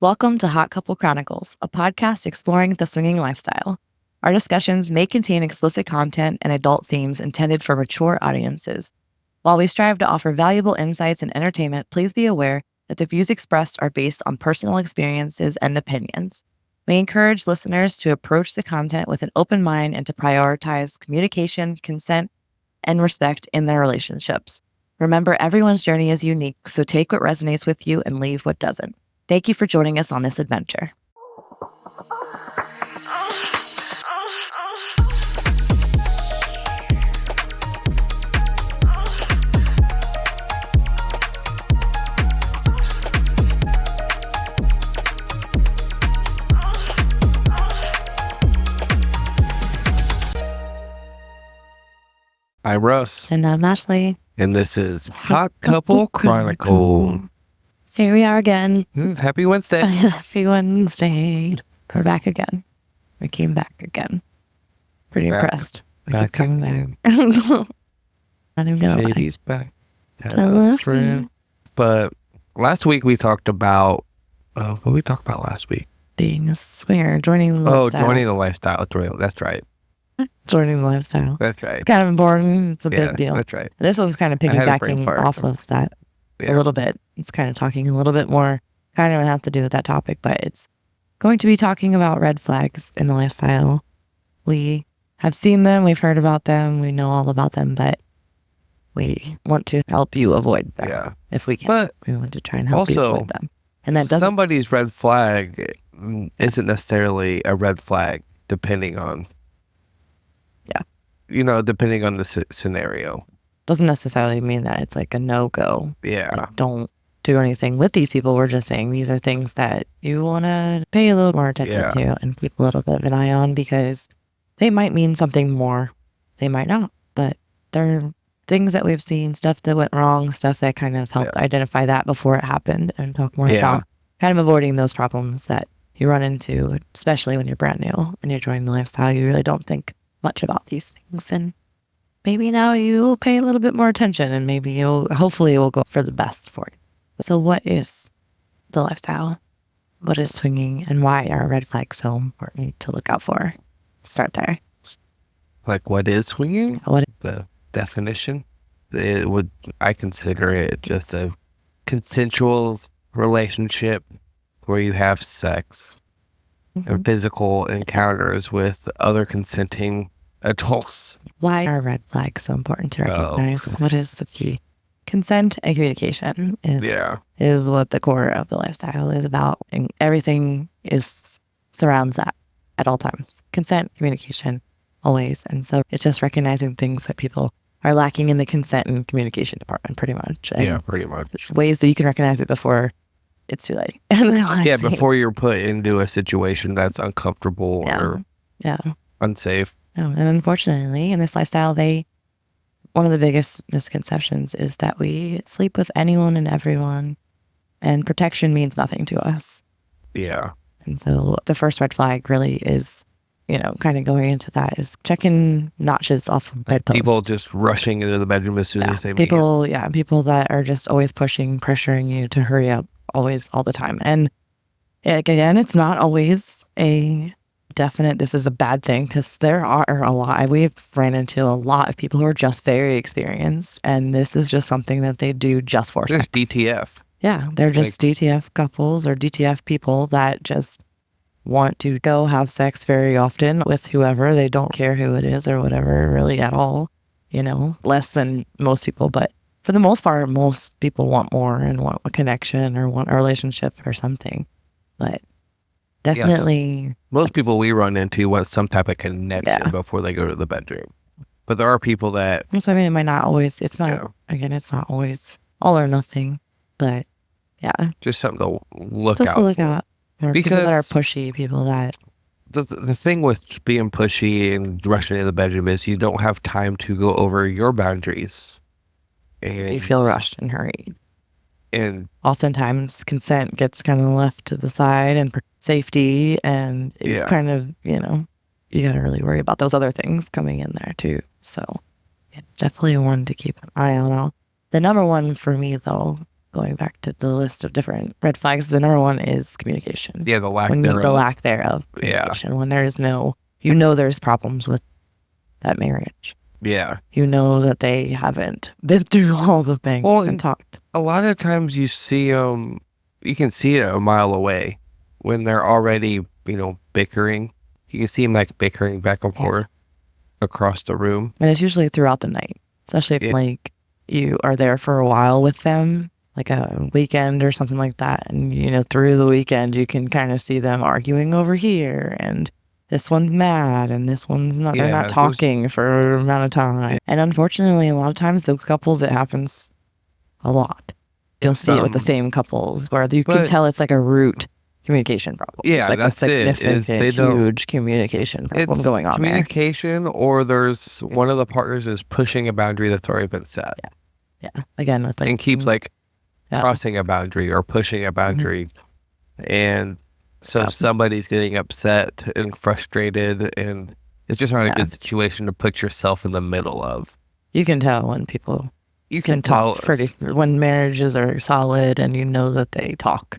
Welcome to Hot Couple Chronicles, a podcast exploring the swinging lifestyle. Our discussions may contain explicit content and adult themes intended for mature audiences. While we strive to offer valuable insights and entertainment, please be aware that the views expressed are based on personal experiences and opinions. We encourage listeners to approach the content with an open mind and to prioritize communication, consent, and respect in their relationships. Remember, everyone's journey is unique, so take what resonates with you and leave what doesn't. Thank you for joining us on this adventure. I'm Russ. And I'm Ashley. And this is Hot Couple Chronicle. Here we are again. Happy Wednesday. Happy Wednesday. We're back again. We came back again. Pretty impressed. We keep coming back. Not even gonna lie. Shady's back. Friend. But last week we talked about, what did we talk about last week? Being a swinger, joining the lifestyle. Joining the lifestyle. That's right. Joining the lifestyle. That's right. Kind of important. It's a big deal. That's right. This one's kind of piggybacking off of that a little bit. It's kind of talking a little bit more, kind of have to do with that topic, but it's going to be talking about red flags in the lifestyle. We have seen them, we've heard about them, we know all about them, but we want to help you avoid them if we can. But we want to try and help you avoid them. And that doesn't... Somebody's red flag isn't necessarily a red flag, depending on depending on the scenario. Doesn't necessarily mean that it's like a no-go. Yeah. Like, don't do anything with these people. We're just saying these are things that you want to pay a little more attention to and keep a little bit of an eye on, because they might mean something more. They might not, but they're things that we've seen, stuff that went wrong, stuff that kind of helped identify that before it happened, and talk more about kind of avoiding those problems that you run into, especially when you're brand new and you're joining the lifestyle. You really don't think much about these things, and maybe now you'll pay a little bit more attention, and maybe hopefully it will go for the best for you. So what is the lifestyle? What is swinging, and why are red flags so important to look out for? Start there. Like, what is swinging? What the definition? I consider it just a consensual relationship where you have sex or physical encounters with other consenting adults. Why are red flags so important to recognize? What is the key? Consent and communication is what the core of the lifestyle is about, and everything surrounds that at all times. Consent, communication, always. And so it's just recognizing things that people are lacking in the consent and communication department, pretty much. And pretty much. Ways that you can recognize it before it's too late. Before you're put into a situation that's uncomfortable or unsafe. And unfortunately, in this lifestyle, one of the biggest misconceptions is that we sleep with anyone and everyone, and protection means nothing to us. Yeah. And so the first red flag really is, kind of going into that, is checking notches off of bedposts. People just rushing into the bedroom as soon as they meet. People that are just always pressuring you to hurry up, always, all the time. And again, it's not always a definite, this is a bad thing, because there are a lot, we've ran into a lot of people who are just very experienced, and this is just something that they do just for sex. DTF. Yeah, they're just DTF couples or DTF people that just want to go have sex very often with whoever. They don't care who it is or whatever, really, at all, less than most people. But for the most part, most people want more and want a connection or want a relationship or something. But definitely, most people we run into want some type of connection before they go to the bedroom. But there are people that... So, it might not always... It's not... Again, it's not always all or nothing. But, just something to look out. Just to look out. Or because people that are pushy, people that... The thing with being pushy and rushing into the bedroom is you don't have time to go over your boundaries. And you feel rushed and hurried. And oftentimes consent gets kind of left to the side, and safety, and you kind of, you got to really worry about those other things coming in there too. So it's definitely one to keep an eye on. The number one for me, though, going back to the list of different red flags, the number one is communication. Yeah, the lack thereof. The lack thereof. Yeah. When there's no, there's problems with that marriage. Yeah. That they haven't been through all the things and talked. A lot of times you see you can see it a mile away when they're already, bickering. You can see them like bickering back and forth across the room. And it's usually throughout the night, especially if like you are there for a while with them, like a weekend or something like that. And, through the weekend, you can kind of see them arguing over here, and this one's mad and this one's not, they're not talking for an amount of time. And unfortunately, a lot of times those couples, it happens a lot. You'll see it with the same couples where you can tell it's like a root communication problem. Yeah, it's like that's a significant, huge communication problem going on communication there. Or there's one of the partners is pushing a boundary that's already been set. Yeah. Again, with and keeps crossing a boundary or pushing a boundary. And so somebody's getting upset and frustrated, and it's just not a good situation to put yourself in the middle of. You can tell when people can talk when marriages are solid, and that they talk,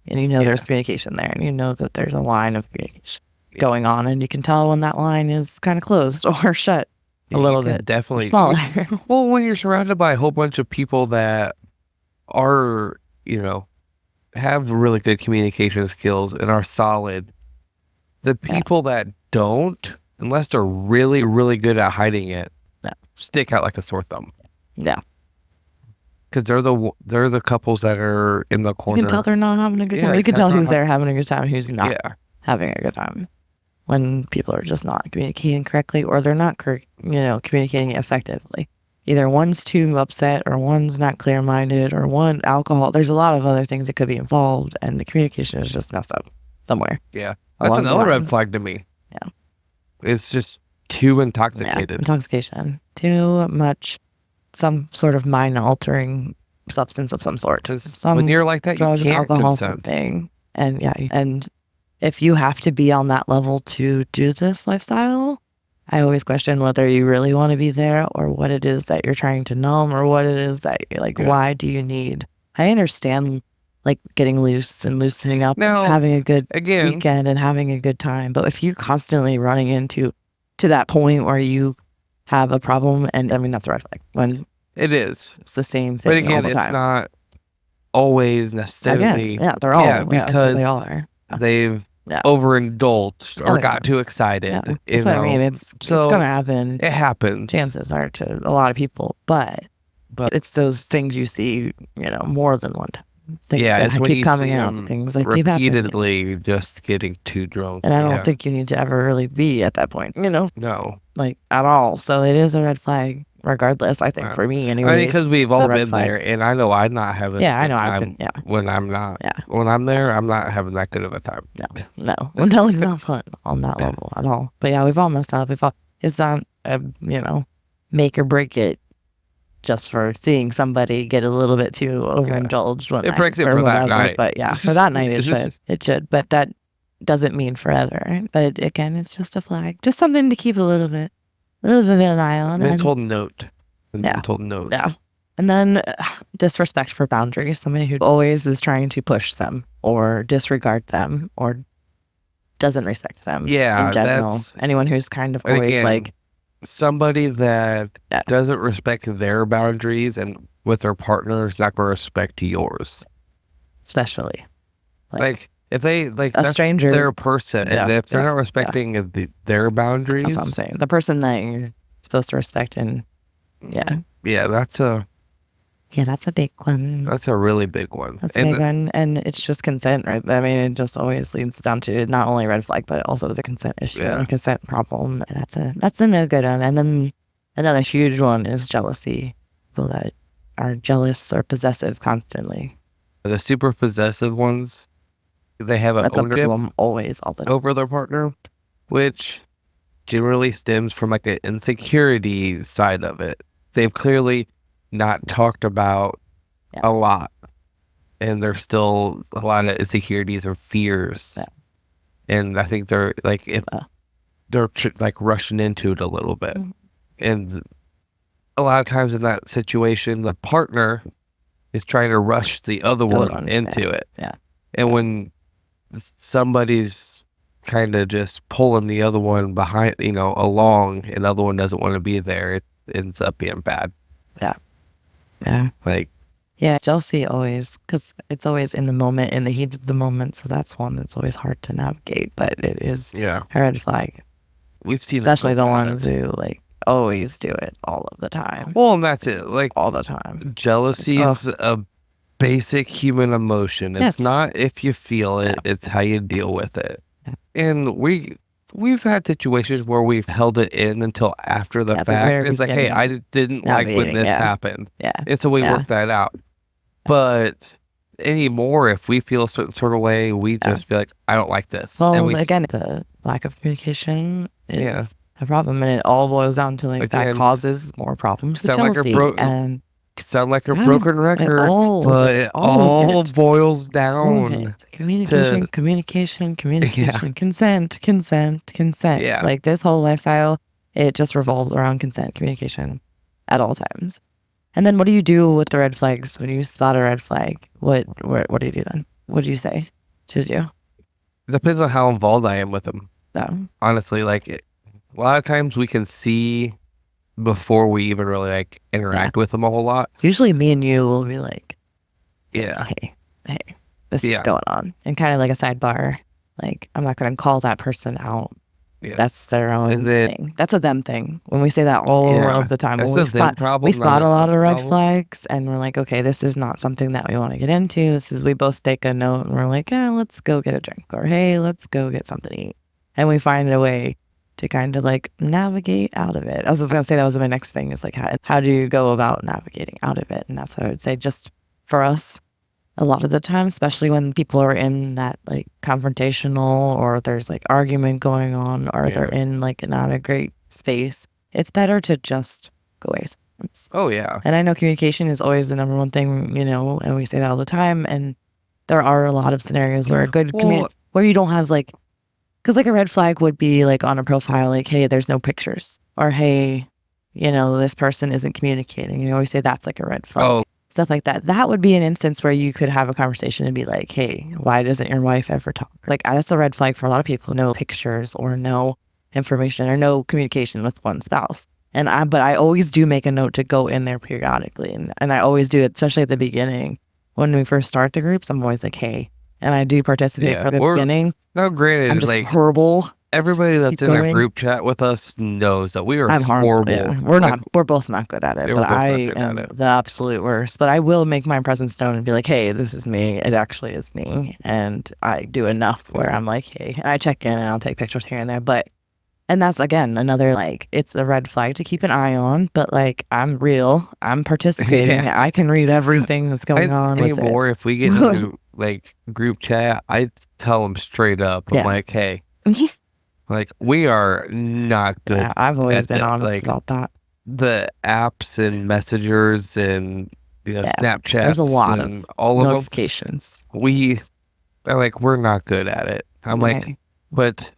and there's communication there, and that there's a line of communication going on, and you can tell when that line is kind of closed or shut a little bit, definitely smaller. Well, when you're surrounded by a whole bunch of people that are, have really good communication skills and are solid, the people that don't, unless they're really, really good at hiding it, stick out like a sore thumb. Yeah. Because they're the couples that are in the corner. You can tell they're not having a good time. You can tell who's there having a good time and who's not having a good time. When people are just not communicating correctly, or they're not, communicating effectively. Either one's too upset, or one's not clear-minded, or one alcohol. There's a lot of other things that could be involved, and the communication is just messed up somewhere. Yeah, that's another red flag to me. Yeah, it's just too intoxicated. Yeah, intoxication, too much, some sort of mind-altering substance of some sort. When you're like that, drug, you can't alcohol, consent. Something, and if you have to be on that level to do this lifestyle, I always question whether you really want to be there, or what it is that you're trying to numb, or what it is that you're like, why do you need? I understand getting loose and loosening up, now, having a good weekend and having a good time. But if you're constantly running into that point where you have a problem, and I mean, that's a red flag. When it is. It's the same thing. But again, all the time. It's not always necessarily. They're all because they all are. They've overindulged or got too excited. That's what I mean. It's gonna happen. It happens. Chances are to a lot of people, but it's those things you see, more than one time. Things it's when keep you coming see out. them Things repeatedly just getting too drunk. And I don't think you need to ever really be at that point. No, at all. So it is a red flag. Regardless, I think for me anyway. I mean, because we've all been there, and I know I'm not having. Yeah, I know I've been. Yeah. When I'm not. Yeah. When I'm there, I'm not having that good of a time. No. Until not fun on that level at all. But yeah, we've all messed up. It's not make or break it just for seeing somebody get a little bit too overindulged. It breaks it for that night. But for that night it should. It should. But that doesn't mean forever. But again, it's just a flag, just something to keep a little bit of an eye on. Mental note. Yeah. And then disrespect for boundaries. Somebody who always is trying to push them or disregard them or doesn't respect them. Yeah. In general. Anyone who's kind of always somebody that doesn't respect their boundaries and with their partner is not going to respect yours. Especially. If they a stranger, their person, and if they're not respecting their boundaries, that's what I'm saying. The person that you're supposed to respect, and that's a big one. That's a really big one. That's a big one, and it's just consent, right? I mean, it just always leads down to not only red flag, but also the consent issue and consent problem. And that's a no good one. And then another huge one is jealousy. People that are jealous or possessive constantly. The super possessive ones. They have an ownership always all the time over their partner, which generally stems from an insecurity side of it. They've clearly not talked about a lot, and there's still a lot of insecurities or fears. And I think they're they're rushing into it a little bit. And a lot of times in that situation, the partner is trying to rush the other one into it. Yeah. And when somebody's kind of just pulling the other one behind, along, and the other one doesn't want to be there, it ends up being bad. Yeah. Yeah. Like, yeah, jealousy always, because it's always in the moment, in the heat of the moment. So that's one that's always hard to navigate, but it is a red flag. We've seen, especially the ones who like always do it all of the time. Well, and that's it. Like, all the time. Jealousy is a basic human emotion. It's not if you feel it, it's how you deal with it. And we've had situations where we've held it in until after the fact. It's like, hey, I didn't like when this happened. Yeah. And so we work that out. But anymore, if we feel a certain sort of way, we just feel like, I don't like this. Well, and again, the lack of communication is a problem, and it all boils down to like that causes more problems. Sound like a broken record, but it all boils down to communication, consent. Yeah. Like this whole lifestyle, it just revolves around consent, communication at all times. And then what do you do with the red flags when you spot a red flag? What do you do then? What do you say to do? It depends on how involved I am with them. No. Honestly, like a lot of times we can see before we even really like interact with them a whole lot. Usually me and you will be like, hey, this is going on. And kind of like a sidebar, like I'm not going to call that person out. Yeah. That's their own thing. That's a them thing. When we say that all of the time, we spot a lot of red flags, and we're like, okay, this is not something that we want to get into. We both take a note, and we're like, let's go get a drink, or hey, let's go get something to eat, and we find a way to kind of like navigate out of it. I was just gonna say that was my next thing. Is like, how do you go about navigating out of it? And that's what I would say. Just for us, a lot of the time, especially when people are in that like confrontational or there's like argument going on or they're in like not a great space, it's better to just go away sometimes. Oh, yeah. And I know communication is always the number one thing, and we say that all the time. And there are a lot of scenarios where a good where you don't have like, because like a red flag would be like on a profile, like, hey, there's no pictures, or hey, this person isn't communicating. You always say that's like a red flag. Oh. Stuff like that. That would be an instance where you could have a conversation and be like, hey, why doesn't your wife ever talk? Like, that's a red flag for a lot of people. No pictures or no information or no communication with one spouse. But I always do make a note to go in there periodically. And I always do it, especially at the beginning. When we first start the groups, I'm always like, hey, and I do participate from the beginning. No, granted, I'm just like horrible. Everybody that's in a group chat with us knows that we are horrible. Yeah. We're both not good at it, but I am the absolute worst. But I will make my presence known and be like, hey, this is me. It actually is me. And I do enough where I'm like, hey, and I check in and I'll take pictures here and there. And that's, again, another, like, it's a red flag to keep an eye on, but, like, I'm real. I'm participating. I can read everything that's going on with anymore, if we get into, like, group chat, I tell them straight up. I'm like, hey, like, we are not good. Yeah, I've always been honest about that. The apps and messengers and Snapchats. There's a lot of all notifications. Of them. We're not good at it. I'm like, but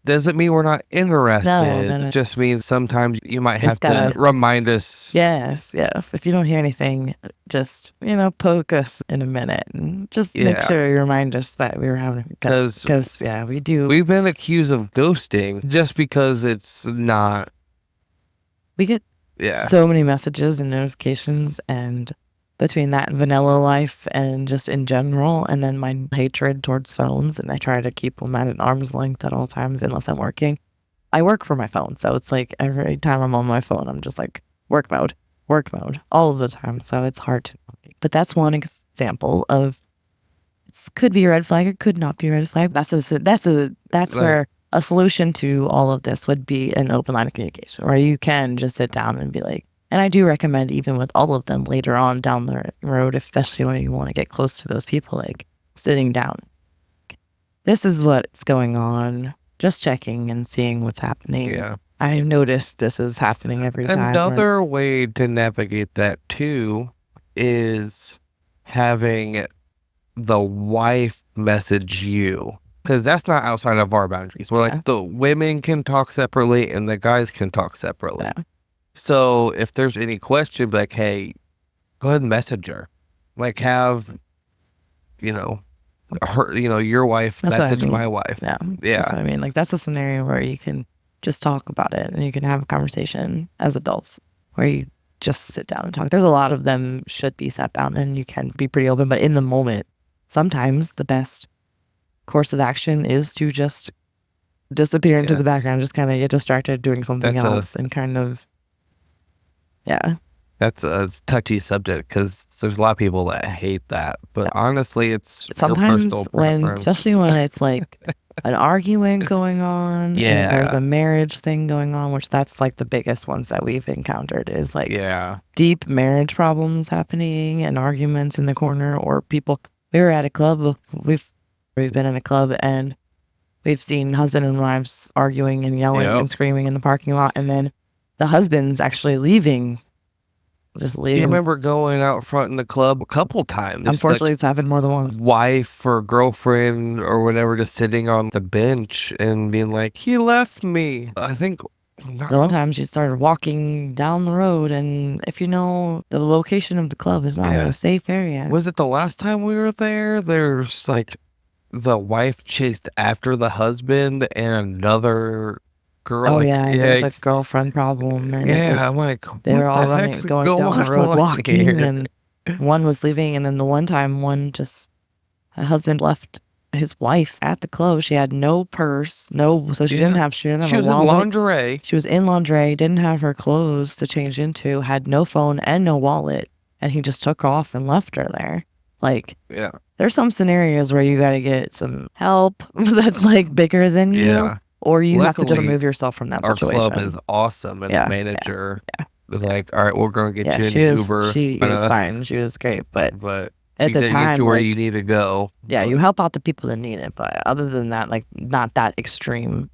doesn't mean we're not interested. No. It just means sometimes you might have to remind us. Yes. If you don't hear anything, just, poke us in a minute and just make sure you remind us that we were having, because we do. We've been accused of ghosting just because it's not. We get so many messages and notifications, and between that and vanilla life and just in general, and then my hatred towards phones, and I try to keep them at an arm's length at all times unless I'm working. I work for my phone, so it's like every time I'm on my phone, I'm just like work mode all of the time. So it's hard to. But that's one example of it could be a red flag, it could not be a red flag. That's where a solution to all of this would be an open line of communication, where you can just sit down and be like. And I do recommend, even with all of them later on down the road, especially when you want to get close to those people, like sitting down. This is what's going on. Just checking and seeing what's happening. Yeah. I've noticed this is happening every time. Another way to navigate that too is having the wife message you. Because that's not outside of our boundaries. We're like, the women can talk separately and the guys can talk separately. Yeah. So if there's any question, be like, hey, go ahead and message her. Like have, her, your wife That's what I message mean. my wife. Yeah. Yeah. That's what I mean. Like, that's a scenario where you can just talk about it and you can have a conversation as adults where you just sit down and talk. There's a lot of them should be sat down and you can be pretty open, but in the moment, sometimes the best course of action is to just disappear into the background, just kind of get distracted doing something else and kind of, That's a touchy subject because there's a lot of people that hate that. But honestly, it's sometimes especially when it's like an argument going on and there's a marriage thing going on, which that's like the biggest ones that we've encountered is like deep marriage problems happening and arguments in the corner or people. We were at a club. We've been in a club and we've seen husband and wives arguing and yelling and screaming in the parking lot, and then the husband's actually leaving. Just leaving. You remember going out front in the club a couple times. Unfortunately, it's happened more than once. Wife or girlfriend or whatever just sitting on the bench and being like, he left me. I think the one time she started walking down the road, and if you know the location of the club is not a safe area. Was it the last time we were there? There's like the wife chased after the husband and another girl. Oh there's a girlfriend problem. And I'm like, they were all going down the road walking, and one was leaving, and then the one time a husband left his wife at the club. She had no purse, so she didn't have she was in lingerie. She was in lingerie, didn't have her clothes to change into, had no phone and no wallet, and he just took off and left her there. Like, there's some scenarios where you got to get some help that's like bigger than you, or you have to just remove yourself from that situation. Our club is awesome, and the manager was like, "All right, we're going to get you an Uber." She was fine. She was great, but at the time, get you where you need to go. Yeah, you help out the people that need it, but other than that, like not that extreme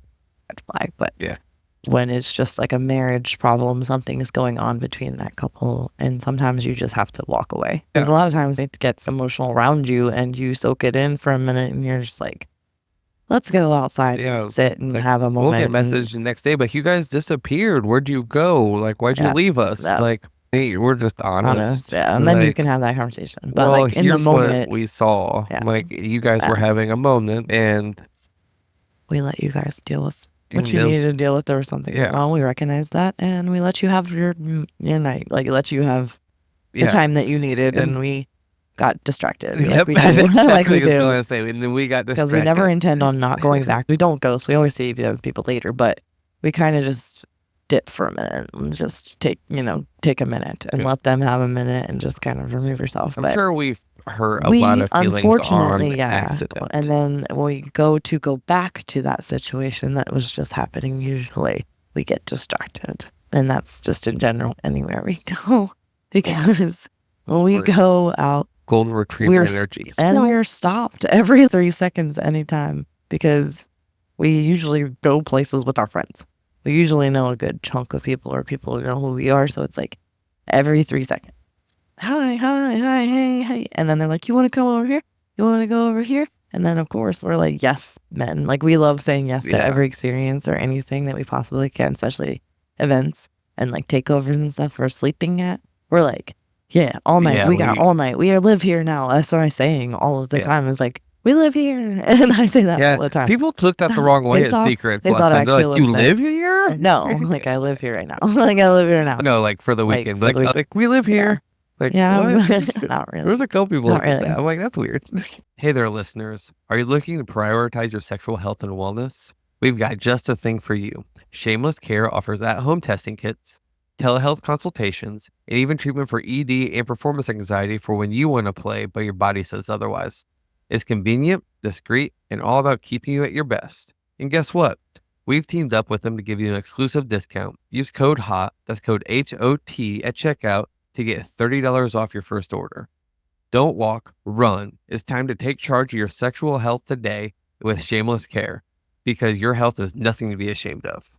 red flag. But when it's just like a marriage problem, something is going on between that couple, and sometimes you just have to walk away. Because a lot of times it gets emotional around you, and you soak it in for a minute, and you're just like, let's go outside and sit and have a moment. We'll get a message the next day, but you guys disappeared. Where'd you go? Like, why'd you leave us? Like, hey, we're just honest. And then you can have that conversation. But like in the moment, what we saw, like you guys were having a moment, and we let you guys deal with what you needed to deal with. There was something wrong. We recognized that, and we let you have your night. Like, let you have the time that you needed, and we got distracted. Like we do. Like we do. And then we got distracted. Because we never intend on not going back. We don't ghost. We always see those people later, but we kind of just dip for a minute and just take a minute and let them have a minute and just kind of remove yourself. I'm sure we've hurt a lot of feelings on accident. And then we go back to that situation that was just happening. Usually we get distracted, and that's just in general anywhere we go, because when we go out, golden retriever energy. And we're stopped every 3 seconds anytime, because we usually go places with our friends. We usually know a good chunk of people, or people know who we are. So it's like every 3 seconds. Hi, hey. And then they're like, you want to come over here? You want to go over here? And then, of course, we're like, yes, men. Like, we love saying yes to every experience or anything that we possibly can, especially events and like takeovers and stuff we're sleeping at. We're like, all night. We got all night. We live here now. That's what I'm saying all of the time. Is like, we live here. And I say that all the time. People took that the wrong way at Secrets. They thought I actually like, you live here? No, like I live here right now. Like I live here now. No, like for the weekend. Like we live here. Like, what? Not really. There's a couple people like that. I'm like, that's weird. Hey there, listeners. Are you looking to prioritize your sexual health and wellness? We've got just a thing for you. Shameless Care offers at-home testing kits, telehealth consultations, and even treatment for ED and performance anxiety for when you want to play, but your body says otherwise. It's convenient, discreet, and all about keeping you at your best. And guess what? We've teamed up with them to give you an exclusive discount. Use code HOT, that's code HOT at checkout to get $30 off your first order. Don't walk, run. It's time to take charge of your sexual health today with Shameless Care, because your health is nothing to be ashamed of.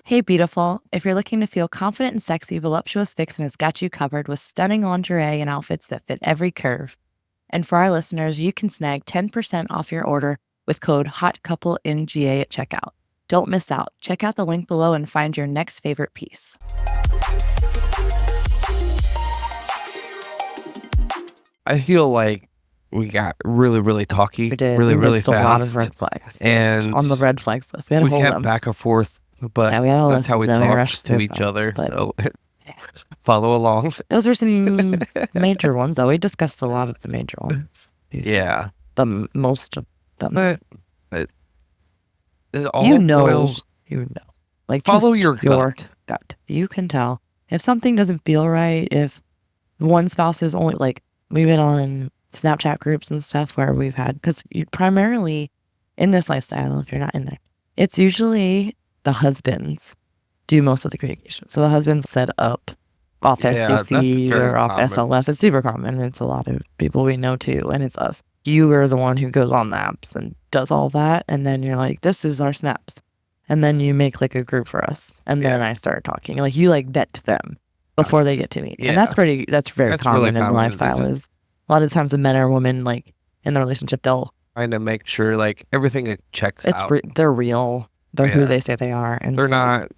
Hey, beautiful. If you're looking to feel confident and sexy, Voluptuous Vixen has got you covered with stunning lingerie and outfits that fit every curve. And for our listeners, you can snag 10% off your order with code HOTCOUPLENGA at checkout. Don't miss out. Check out the link below and find your next favorite piece. I feel like we got really, really talky. We did. Really, we really missed a lot of red flags. And on the red flags list, we had a whole kept back and forth, but yeah, we had a that's how we talked to each them, other. but- So follow along. Those were some major ones, though. We discussed a lot of the major ones. Yeah. Most of them. But it all You know. boils- Like, follow just your gut. You can tell. If something doesn't feel right, if one spouse is only, like, we've been on Snapchat groups and stuff where we've had, because primarily in this lifestyle, if you're not in there, it's usually the husbands do most of the communication. So the husbands set up off SCC or off SLS. It's super common. It's a lot of people we know too, and it's us. You are the one who goes on the apps and does all that, and then you're like, this is our snaps. And then you make like a group for us, and then I start talking. Like, you like vet them before they get to me. And that's very common in the lifestyle. Is a lot of times the men or women, like, in the relationship, they'll trying to make sure like everything checks out. They're real. They're who they say they are, and they're not,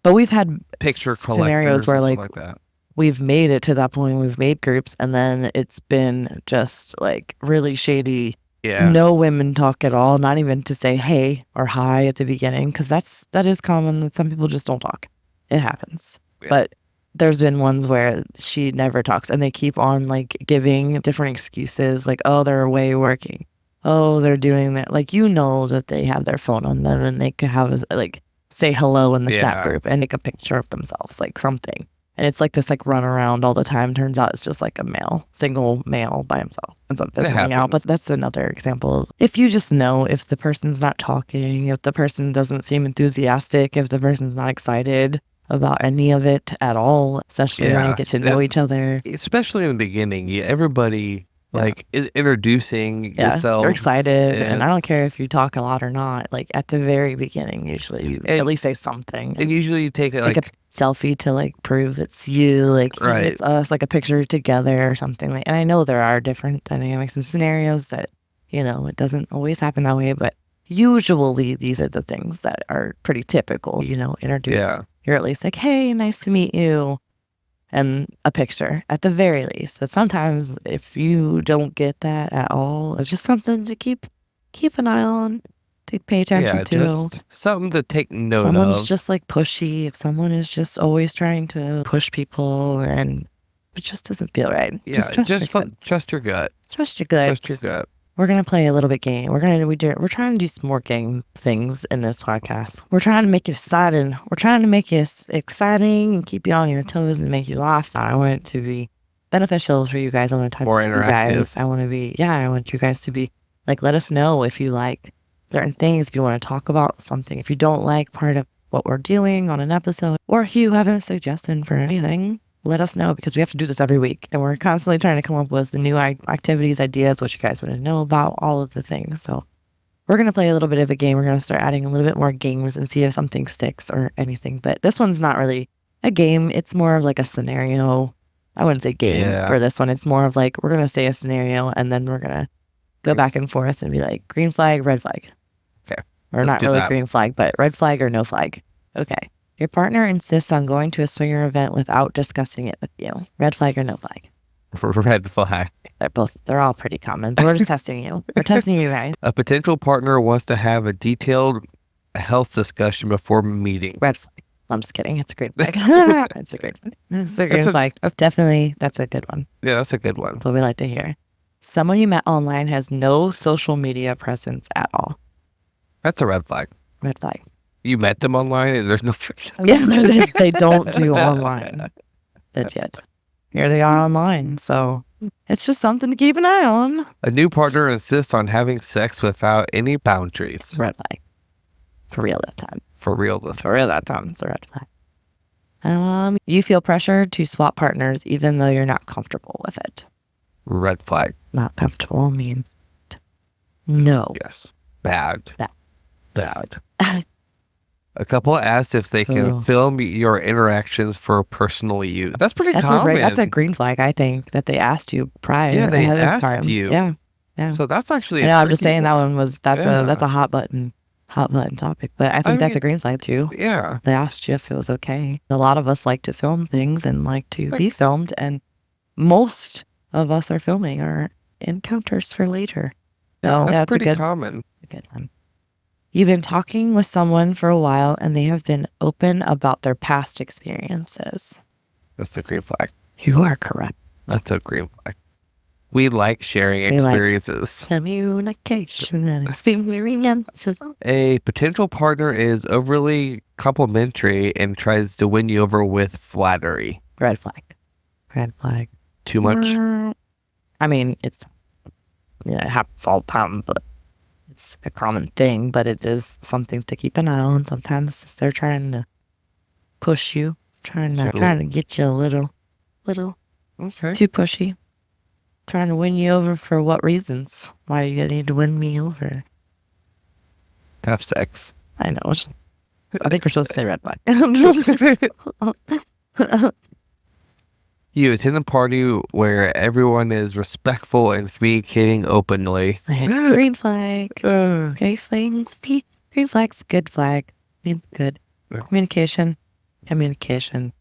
But we've had picture scenarios where like that. We've made it to that point. We've made groups, and then it's been just like really shady. Yeah. No women talk at all, not even to say hey or hi at the beginning, because that is common. Some people just don't talk. It happens. Yeah. But there's been ones where she never talks, and they keep on like giving different excuses, like, oh, they're away working. Oh, they're doing that. Like, that they have their phone on them, and they could have like say hello in the Snap group and take a picture of themselves, like something. And it's like this like run around all the time. Turns out it's just like a single male by himself. Ends up fizzling out. But that's another example of, if you just know if the person's not talking, if the person doesn't seem enthusiastic, if the person's not excited about any of it at all, especially when you get to know each other. Especially in the beginning, everybody like is introducing yourself. You're excited, and I don't care if you talk a lot or not. Like, at the very beginning, usually you at least say something. And usually you take a selfie to like prove it's you, like it's us, like a picture together or something. Like, and I know there are different dynamics and scenarios that it doesn't always happen that way, but usually these are the things that are pretty typical. Introduce. Yeah. You're at least like, hey, nice to meet you. And a picture at the very least. But sometimes if you don't get that at all, it's just something to keep an eye on, to pay attention to. Just something to take note of. Someone's just like pushy, if someone is just always trying to push people and it just doesn't feel right. Yeah, trust your gut. Trust your gut. Trust your gut. We're going to play a little bit game. We're trying to do some more game things in this podcast. We're trying to make it exciting. We're trying to make it exciting and keep you on your toes and make you laugh. I want it to be beneficial for you guys. I want to talk more to you interactive. Guys. I want you guys to be like, let us know if you like certain things, if you want to talk about something, if you don't like part of what we're doing on an episode, or if you have a suggestion for anything. Let us know, because we have to do this every week, and we're constantly trying to come up with the new activities, ideas, what you guys want to know about, all of the things. So we're going to play a little bit of a game. We're going to start adding a little bit more games and see if something sticks or anything. But this one's not really a game. It's more of like a scenario. I wouldn't say game for this one. It's more of like, we're going to say a scenario, and then we're going to go back and forth and be like, green flag, red flag. Okay. Or not really green flag, but red flag or no flag. Okay. Your partner insists on going to a swinger event without discussing it with you. Red flag or no flag? Red flag. They're all pretty common, but we're just testing you. We're testing you guys. A potential partner wants to have a detailed health discussion before meeting. Red flag. I'm just kidding. It's a great flag. It's a great flag. It's a great flag. Definitely, that's a good one. Yeah, that's a good one. That's what we like to hear. Someone you met online has no social media presence at all. That's a red flag. Red flag. You met them online and there's no... Yeah, they don't do online legit. Here they are online, so it's just something to keep an eye on. A new partner insists on having sex without any boundaries. Red flag. For real that time. For real that time. It's a red flag. You feel pressure to swap partners even though you're not comfortable with it. Red flag. Not comfortable means no. Yes. Bad. A couple asked if they can film your interactions for personal use. That's pretty common. That's a green flag, I think, that they asked you prior. Yeah, they asked you. Yeah. So that's actually. I'm just saying that one was that's a hot button. hot button topic, but I think that's a green flag too. Yeah. They asked you if it was okay. A lot of us like to film things and like to be filmed, and most of us are filming our encounters for later. So that's pretty common. A good one. You've been talking with someone for a while and they have been open about their past experiences. That's a green flag. You are correct. That's a green flag. We like sharing experiences. Communication and experiences. A potential partner is overly complimentary and tries to win you over with flattery. Red flag. Red flag. Too much? I mean, it happens all the time, but it's a common thing, but it is something to keep an eye on. Sometimes they're trying to push you, trying to get you a little too pushy. Trying to win you over for what reasons? Why you need to win me over? Have sex. I know. I think we're supposed to say red flag. You attend a party where everyone is respectful and communicating openly. Green flag. Green flag. Green flag's good flag. Good. Communication. Consent.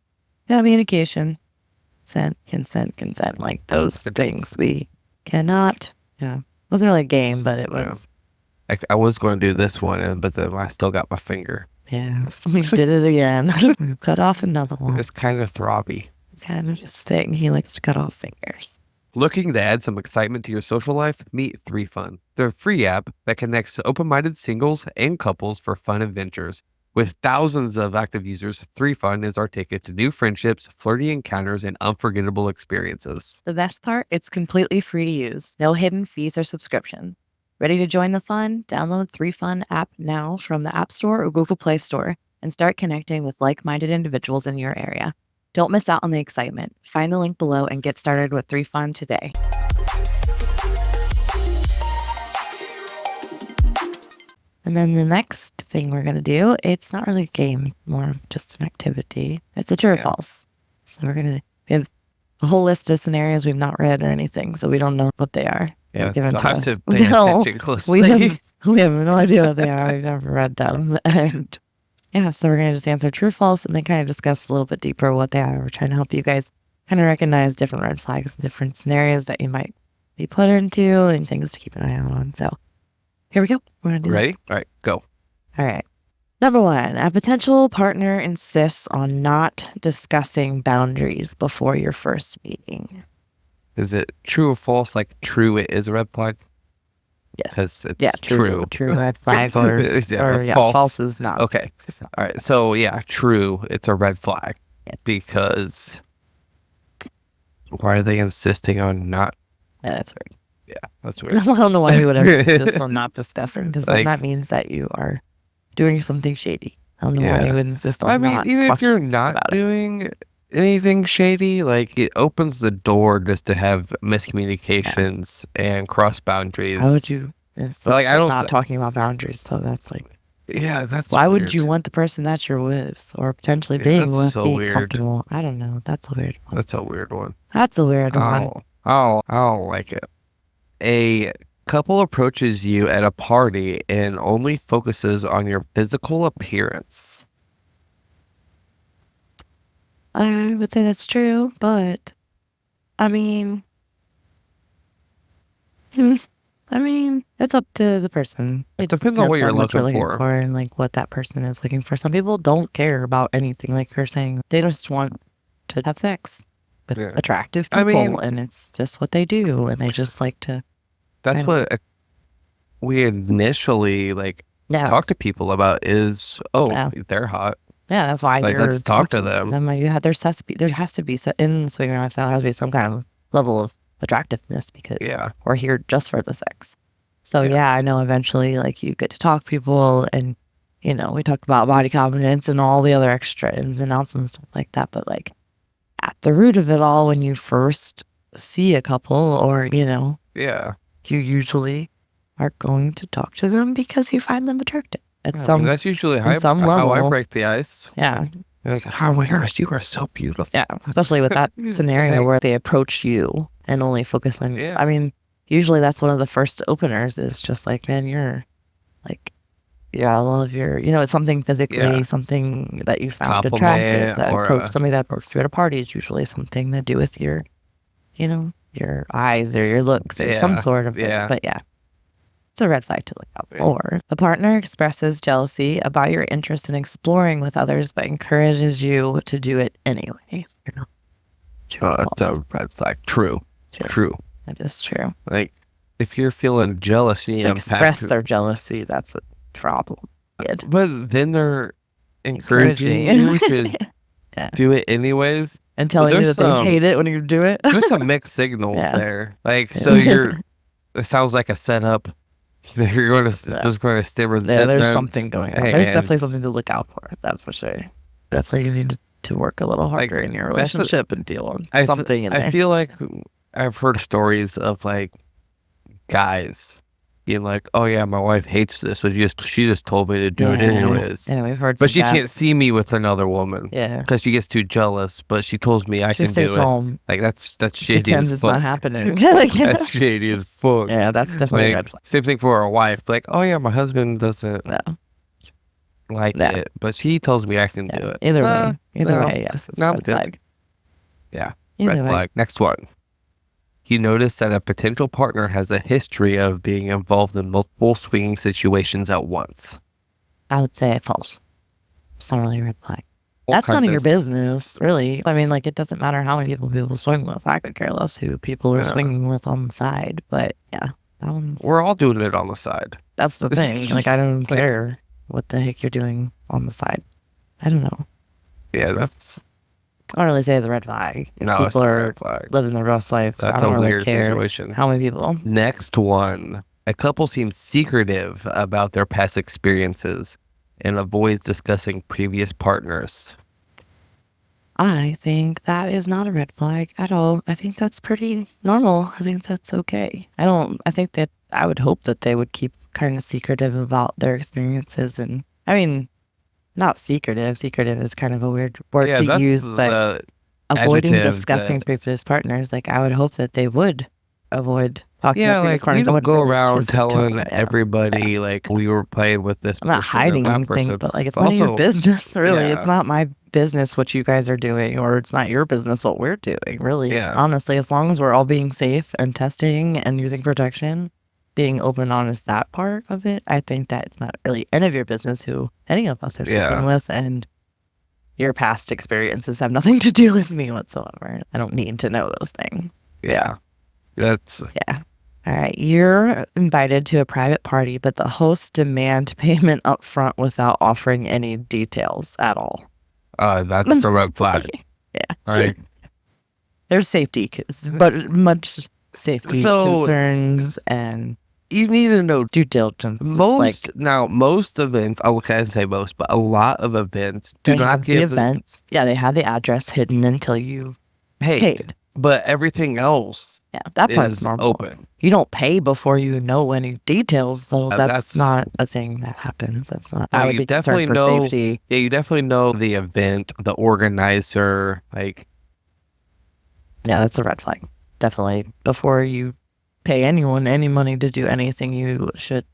Like those things we cannot. Yeah. It wasn't really a game, but it was. I was going to do this one, but then I still got my finger. Yeah. We did it again. Cut off another one. It's kind of throbby. Kind of just thing. He likes to cut off fingers. Looking to add some excitement to your social life? Meet 3Fun, the free app that connects open-minded singles and couples for fun adventures. With thousands of active users, 3Fun is our ticket to new friendships, flirty encounters, and unforgettable experiences. The best part, it's completely free to use. No hidden fees or subscription. Ready to join the fun? Download 3Fun app now from the App Store or Google Play Store and start connecting with like-minded individuals in your area. Don't miss out on the excitement. Find the link below and get started with 3Fun today. And then the next thing we're going to do, it's not really a game, more of just an activity. It's a true or false. So we have a whole list of scenarios we've not read or anything, so we don't know what they are. Yeah, so I have to pay attention closely. We have no idea what they are. We've never read them. And yeah, so we're going to just answer true or false and then kind of discuss a little bit deeper what they are. We're trying to help you guys kind of recognize different red flags, different scenarios that you might be put into and things to keep an eye out on. So here we go. We're going to do Ready? All right, go. All right. Number 1, a potential partner insists on not discussing boundaries before your first meeting. Is it true or false? Like true, it is a red flag? Yes. Because it's true. True red flag or false is not. Okay. All right. So yeah, true. It's a red flag. Yes. Because why are they insisting on not? Yeah, that's weird. Yeah, that's weird. I don't know why we would ever insist on not discussing, because that means that you are doing something shady. I don't know why you would insist on not. Even if you're not doing anything shady, like it opens the door just to have miscommunications and cross boundaries. How would you? Like I don't not talking about boundaries, so that's like. Yeah, that's. Why weird. would you want the person that you're with, or potentially being with, so be weird. comfortable? I don't know. That's a weird one. That's a weird one. That's a weird one. I don't like it. A couple approaches you at a party and only focuses on your physical appearance. I would say that's true, but I mean, it's up to the person. It depends on what you're looking for and like what that person is looking for. Some people don't care about anything, like you're saying. They just want to have sex with attractive people, and it's just what they do, and they just like to. That's what we initially talk to people about is, they're hot. Yeah, that's why let's talk to them. There has to be in the swinger lifestyle, there has to be some kind of level of attractiveness because we're here just for the sex. So I know eventually you get to talk to people, and we talk about body confidence and all the other extra ins and outs and stuff like that. But at the root of it all, when you first see a couple, or you usually are going to talk to them because you find them attractive. That's usually how I break the ice. Yeah. You're like, oh my gosh, you are so beautiful. Yeah, especially with that scenario where they approach you and only focus on you. I mean, usually that's one of the first openers is just like, man, you're all of your, it's something physically, something that you found attractive, somebody that approached you at a party is usually something to do with your, your eyes or your looks or some sort of thing. But it's a red flag to look out for. A partner expresses jealousy about your interest in exploring with others, but encourages you to do it anyway. That's a red flag. True. That is true. Like, if you're feeling jealousy, express their jealousy, that's a problem. But then they're encouraging you to do it anyways. And telling you that they hate it when you do it. There's some mixed signals there. Like, so it sounds like a setup. You're going to just going to stay resentment. There's something going on. There's definitely something to look out for. That's for sure. That's why you need to work a little harder in your relationship and deal with something in there. I feel like I've heard stories of like guys being like, "Oh yeah, my wife hates this, so she just told me to do it anyways." Yeah, we've heard. But she can't see me with another woman. Yeah, because she gets too jealous. But she tells me I can do it. Home. Like that's shady. Pretends it's not happening. That's shady as fuck. Yeah, that's definitely a red flag. Same thing for a wife. Like, oh yeah, my husband doesn't like it, but he tells me I can do it. Either way, yes, it's a red flag. Yeah, red flag. Next one. You notice that a potential partner has a history of being involved in multiple swinging situations at once. I would say false. It's not really a red flag. That's none of your business, really. I mean, like, it doesn't matter how many people swing with. I could care less who people are swinging with on the side. But we're all doing it on the side. That's the thing. Like, I don't care what the heck you're doing on the side. I don't know. Yeah, that's... I don't really say it's a red flag. No, people it's not are a red flag. Living their best life. That's I don't a really weird care situation. How many people? Next one. A couple seems secretive about their past experiences and avoids discussing previous partners. I think that is not a red flag at all. I think that's pretty normal. I think that's okay. I think that I would hope that they would keep kind of secretive about their experiences. And I mean, not secretive. Secretive is kind of a weird word to use, but avoiding discussing previous partners. Like, I would hope that they would avoid talking about previous partners. We don't go around telling everybody, like, we were playing with this person. I'm not hiding anything, but, like, it's none of your business, really. It's not my business what you guys are doing, or it's not your business what we're doing, really. Yeah. Honestly, as long as we're all being safe and testing and using protection, being open and honest, that part of it, I think that it's not really any of your business who any of us are sleeping with, and your past experiences have nothing to do with me whatsoever. I don't need to know those things. Yeah. That's... Yeah. All right. You're invited to a private party, but the hosts demand payment up front without offering any details at all. That's a red flag. Yeah. All right. There's safety, but much safety concerns, and you need to know due diligence. Most events, I can't say most, but a lot of events do not give the event. Yeah, they have the address hidden until you paid. But everything else, that part's normal. Open. You don't pay before you know any details, though. That's not a thing that happens. That's not. I would be concerned for safety. Yeah, you definitely know the event, the organizer, like. Yeah, that's a red flag. Definitely, before you pay anyone any money to do anything, you should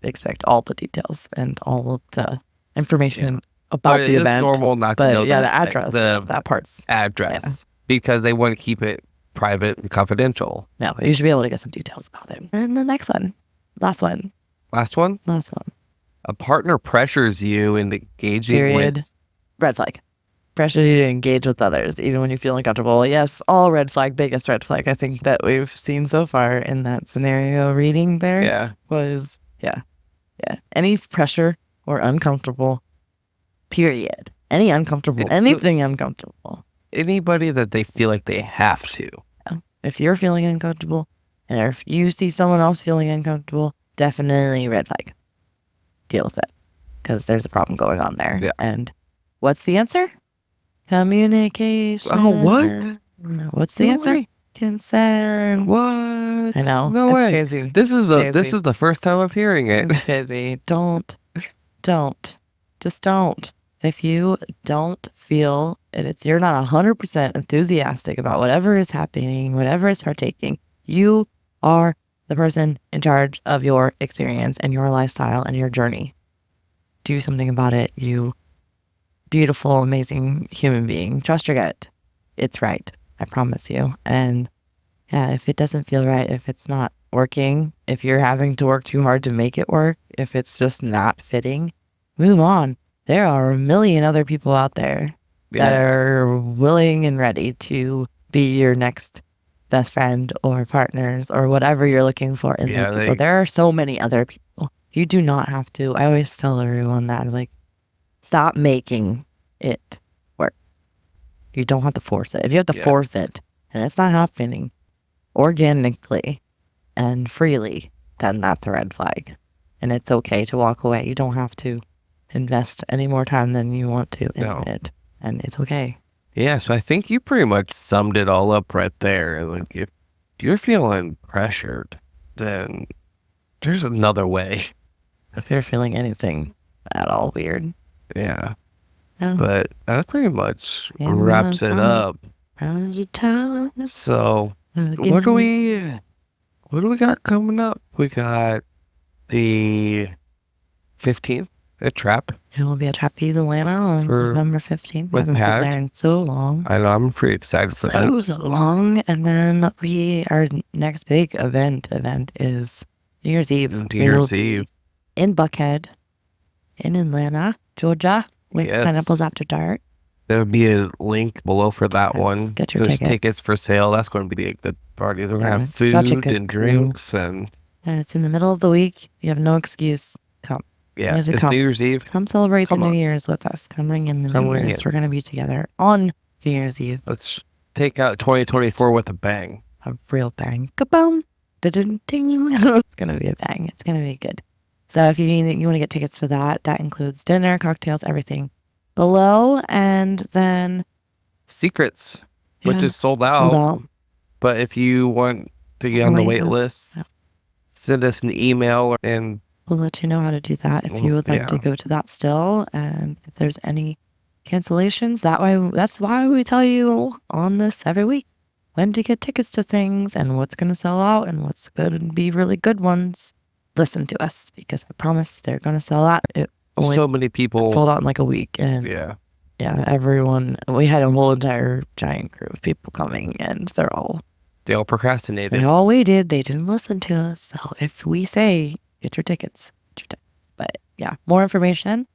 expect all the details and all of the information about the event. It's normal not to know the address. That part's address. Yeah. Because they want to keep it private and confidential. No, but you should be able to get some details about it. And the next one. Last one. A partner pressures you into engaging with... Red flag. Pressures you to engage with others, even when you feel uncomfortable. Yes, all red flag, biggest red flag I think that we've seen so far in that scenario reading there was, any pressure or uncomfortable, period. Anything uncomfortable. Anybody that they feel like they have to. If you're feeling uncomfortable, and if you see someone else feeling uncomfortable, definitely red flag. Deal with it, because there's a problem going on there. Yeah. And what's the answer? Communication. Oh, what? What's the answer? Concern. What? I know. No way. Crazy. This is the first time I'm hearing it. It's crazy. Don't. Just don't. If you don't feel you're not 100% enthusiastic about whatever is happening, whatever is partaking, you are the person in charge of your experience and your lifestyle and your journey. do something about it, you beautiful, amazing human being. Trust your gut. It's right. I promise you. And yeah, if it doesn't feel right, if it's not working, if you're having to work too hard to make it work, if it's just not fitting, move on. There are a million other people out there that are willing and ready to be your next best friend or partners or whatever you're looking for in those people. There are so many other people. You do not have to. I always tell everyone that, like, stop making it work. You don't have to force it. If you have to force it and it's not happening organically and freely, then that's a red flag. And it's okay to walk away. You don't have to invest any more time than you want to in it. And it's okay. Yeah, so I think you pretty much summed it all up right there. Like, if you're feeling pressured, then there's another way. If you're feeling anything at all weird. Yeah. But that pretty much wraps it up. So, what do we got coming up? We got the 15th at Trap. It will be at Trapeze Atlanta on November 15th. We haven't been there in so long. I know, I'm pretty excited for that. So long. And then our next big event is New Year's Eve. New Year's Eve. In Buckhead, in Atlanta, Georgia, with Pineapples After Dark. There'll be a link below for that one. Get your There's tickets for sale. That's going to be a good party. They're going to have food and drinks. And it's in the middle of the week. You have no excuse. Come. Yeah, it's New Year's Eve. Come celebrate the New Year's with us. Come ring in the New Year's. We're going to be together on New Year's Eve. Let's take out 2024 with a bang. A real bang. Kaboom. Ding. It's going to be a bang. It's going to be good. So if you want to get tickets to that includes dinner, cocktails, everything below. And then Secrets, which is sold out. But if you want to get on the wait list, send us an email and we'll let you know how to do that if you would like to go to that still. And if there's any cancellations, that's why we tell you on this every week when to get tickets to things and what's going to sell out and what's going to be really good ones. Listen to us, because I promise they're going to sell out. So many people sold out in like a week. And everyone, we had a whole entire giant crew of people coming, and they all procrastinated. They all waited. They didn't listen to us. So if we say, get your tickets. But yeah, more information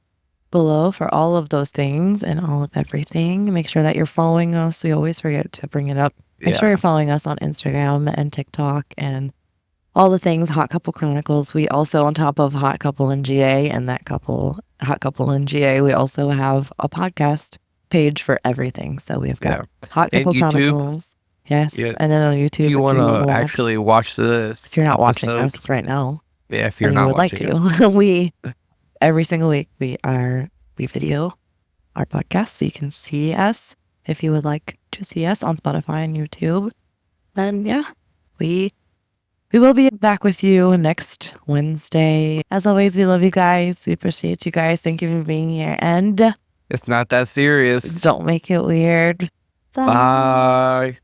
below for all of those things and all of everything. Make sure that you're following us. We always forget to bring it up. Make sure you're following us on Instagram and TikTok and all the things, Hot Couple Chronicles. We also, on top of Hot Couple and GA and Hot Couple and GA, we also have a podcast page for everything. So we've got Hot Couple Chronicles. Yes. Yeah. And then on YouTube. If you want to actually watch this. If you're not watching us right now. Yeah, if you're not watching us. We, every single week, we video our podcast so you can see us if you would like to see us on Spotify and YouTube. Then, we will be back with you next Wednesday. As always, we love you guys. We appreciate you guys. Thank you for being here. And it's not that serious. Don't make it weird. Bye.